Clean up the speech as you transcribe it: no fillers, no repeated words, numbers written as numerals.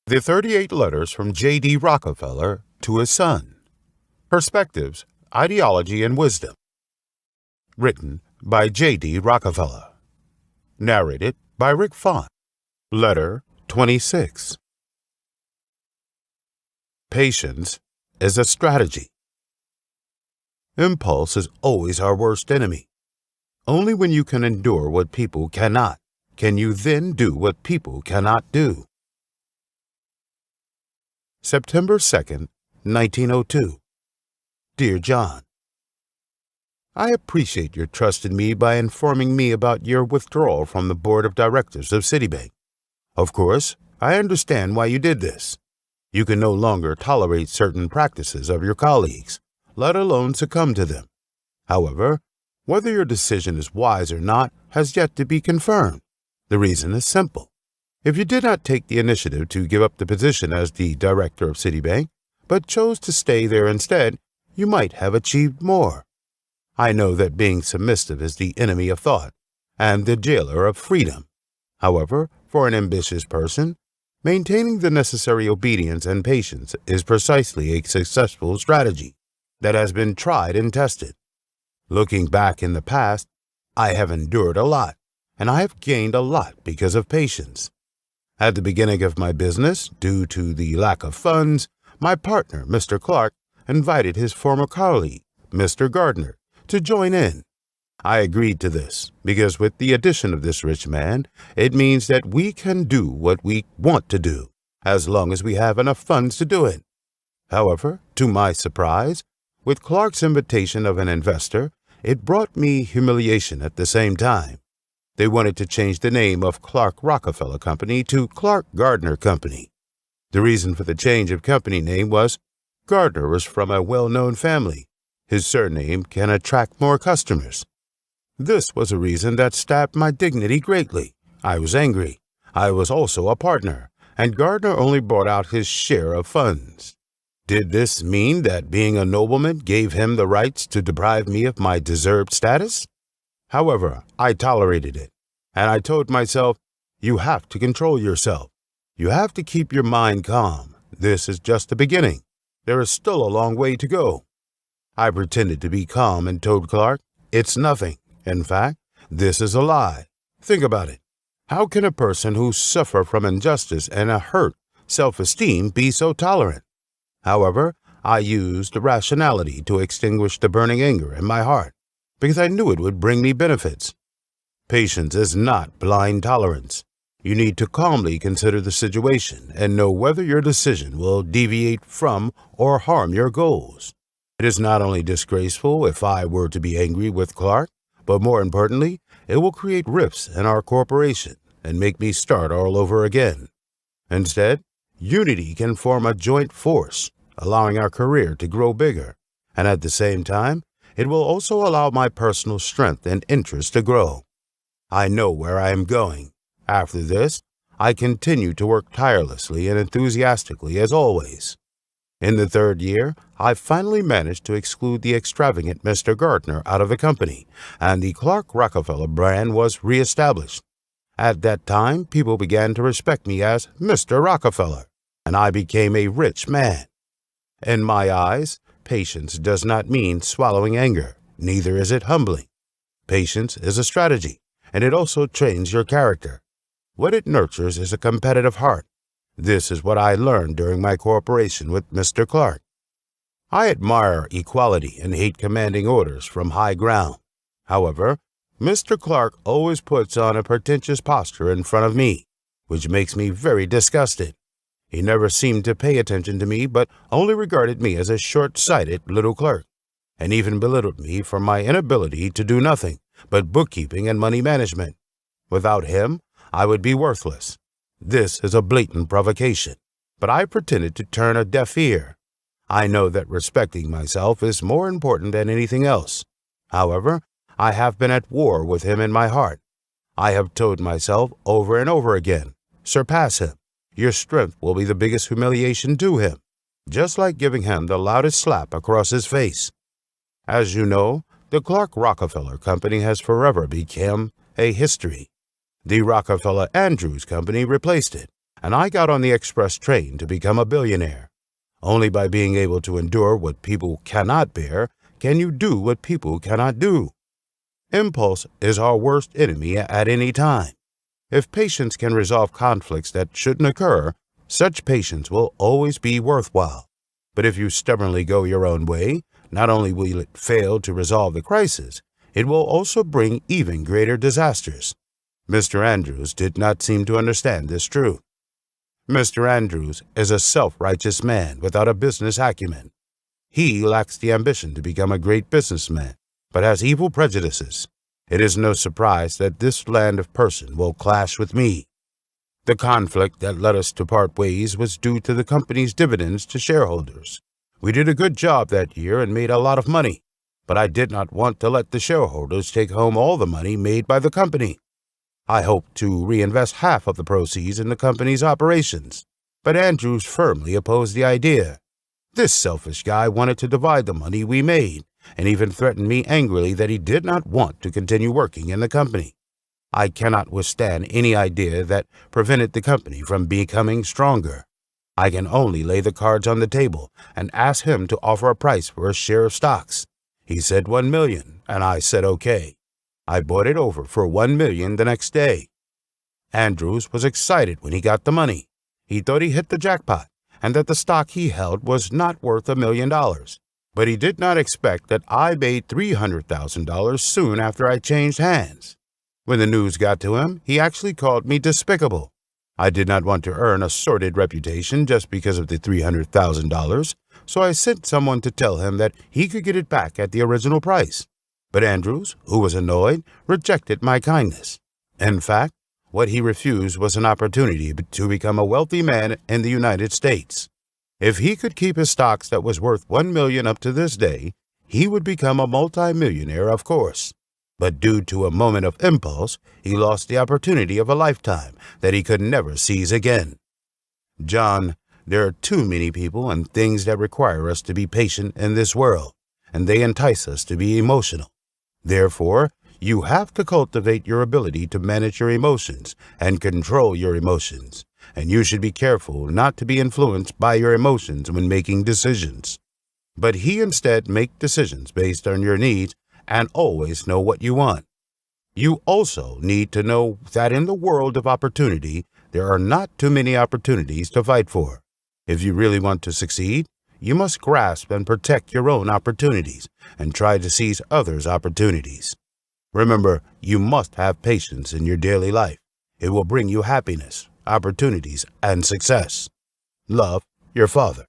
The 38 Letters from J.D. Rockefeller to His Son. Perspectives, Ideology, and Wisdom. Written by J.D. Rockefeller. Narrated by Rick Font. Letter 26. Patience is a strategy. Impulse is always our worst enemy. Only when you can endure what people cannot, can you then do what people cannot do. September 2nd, 1902. Dear John, I appreciate your trust in me by informing me about your withdrawal from the board of directors of Citibank. Of course, I understand why you did this. You can no longer tolerate certain practices of your colleagues, let alone succumb to them. However, whether your decision is wise or not has yet to be confirmed. The reason is simple. If you did not take the initiative to give up the position as the director of Citibank, but chose to stay there instead, you might have achieved more. I know that being submissive is the enemy of thought and the jailer of freedom. However, for an ambitious person, maintaining the necessary obedience and patience is precisely a successful strategy that has been tried and tested. Looking back in the past, I have endured a lot, and I have gained a lot because of patience. At the beginning of my business, due to the lack of funds, my partner, Mr. Clark, invited his former colleague, Mr. Gardner, to join in. I agreed to this because with the addition of this rich man, it means that we can do what we want to do, as long as we have enough funds to do it. However, to my surprise, with Clark's invitation of an investor, it brought me humiliation at the same time. They wanted to change the name of Clark Rockefeller Company to Clark Gardner Company. The reason for the change of company name was Gardner was from a well-known family. His surname can attract more customers. This was a reason that stabbed my dignity greatly. I was angry. I was also a partner, and Gardner only brought out his share of funds. Did this mean that being a nobleman gave him the rights to deprive me of my deserved status? However, I tolerated it, and I told myself, you have to control yourself. You have to keep your mind calm. This is just the beginning. There is still a long way to go. I pretended to be calm and told Clark, it's nothing. In fact, this is a lie. Think about it. How can a person who suffers from injustice and a hurt self-esteem be so tolerant? However, I used rationality to extinguish the burning anger in my heart, because I knew it would bring me benefits. Patience is not blind tolerance. You need to calmly consider the situation and know whether your decision will deviate from or harm your goals. It is not only disgraceful if I were to be angry with Clark, but more importantly, it will create rifts in our corporation and make me start all over again. Instead, unity can form a joint force, allowing our career to grow bigger, and at the same time, it will also allow my personal strength and interest to grow. I know where I am going. After this, I continue to work tirelessly and enthusiastically as always. In the third year, I finally managed to exclude the extravagant Mr. Gardner out of the company, and the Clark Rockefeller brand was reestablished. At that time, people began to respect me as Mr. Rockefeller, and I became a rich man. In my eyes, patience does not mean swallowing anger, neither is it humbling. Patience is a strategy, and it also trains your character. What it nurtures is a competitive heart. This is what I learned during my cooperation with Mr. Clark. I admire equality and hate commanding orders from high ground. However, Mr. Clark always puts on a pretentious posture in front of me, which makes me very disgusted. He never seemed to pay attention to me, but only regarded me as a short-sighted little clerk, and even belittled me for my inability to do nothing but bookkeeping and money management. Without him, I would be worthless. This is a blatant provocation, but I pretended to turn a deaf ear. I know that respecting myself is more important than anything else. However, I have been at war with him in my heart. I have told myself over and over again, surpass him. Your strength will be the biggest humiliation to him, just like giving him the loudest slap across his face. As you know, the Clark Rockefeller Company has forever become a history. The Rockefeller Andrews Company replaced it, and I got on the express train to become a billionaire. Only by being able to endure what people cannot bear can you do what people cannot do. Impulse is our worst enemy at any time. If patience can resolve conflicts that shouldn't occur, such patience will always be worthwhile. But if you stubbornly go your own way, not only will it fail to resolve the crisis, it will also bring even greater disasters. Mr. Andrews did not seem to understand this truth. Mr. Andrews is a self-righteous man without a business acumen. He lacks the ambition to become a great businessman, but has evil prejudices. It is no surprise that this land of person will clash with me. The conflict that led us to part ways was due to the company's dividends to shareholders. We did a good job that year and made a lot of money, but I did not want to let the shareholders take home all the money made by the company. I hoped to reinvest half of the proceeds in the company's operations, but Andrews firmly opposed the idea. This selfish guy wanted to divide the money we made, and even threatened me angrily that he did not want to continue working in the company. I cannot withstand any idea that prevented the company from becoming stronger. I can only lay the cards on the table and ask him to offer a price for a share of stocks. He said $1 million, and I said okay. I bought it over for $1 million the next day. Andrews was excited when he got the money. He thought he hit the jackpot and that the stock he held was not worth $1 million. But he did not expect that I made $300,000 soon after I changed hands. When the news got to him, he actually called me despicable. I did not want to earn a sordid reputation just because of the $300,000, so I sent someone to tell him that he could get it back at the original price. But Andrews, who was annoyed, rejected my kindness. In fact, what he refused was an opportunity to become a wealthy man in the United States. If he could keep his stocks that was worth $1 million up to this day, he would become a multimillionaire, of course. But due to a moment of impulse, he lost the opportunity of a lifetime that he could never seize again. John, there are too many people and things that require us to be patient in this world, and they entice us to be emotional. Therefore, you have to cultivate your ability to manage your emotions and control your emotions, and you should be careful not to be influenced by your emotions when making decisions. But instead make decisions based on your needs and always know what you want. You also need to know that in the world of opportunity, there are not too many opportunities to fight for. If you really want to succeed, you must grasp and protect your own opportunities and try to seize others' opportunities. Remember, you must have patience in your daily life. It will bring you happiness, opportunities, and success. Love, your father.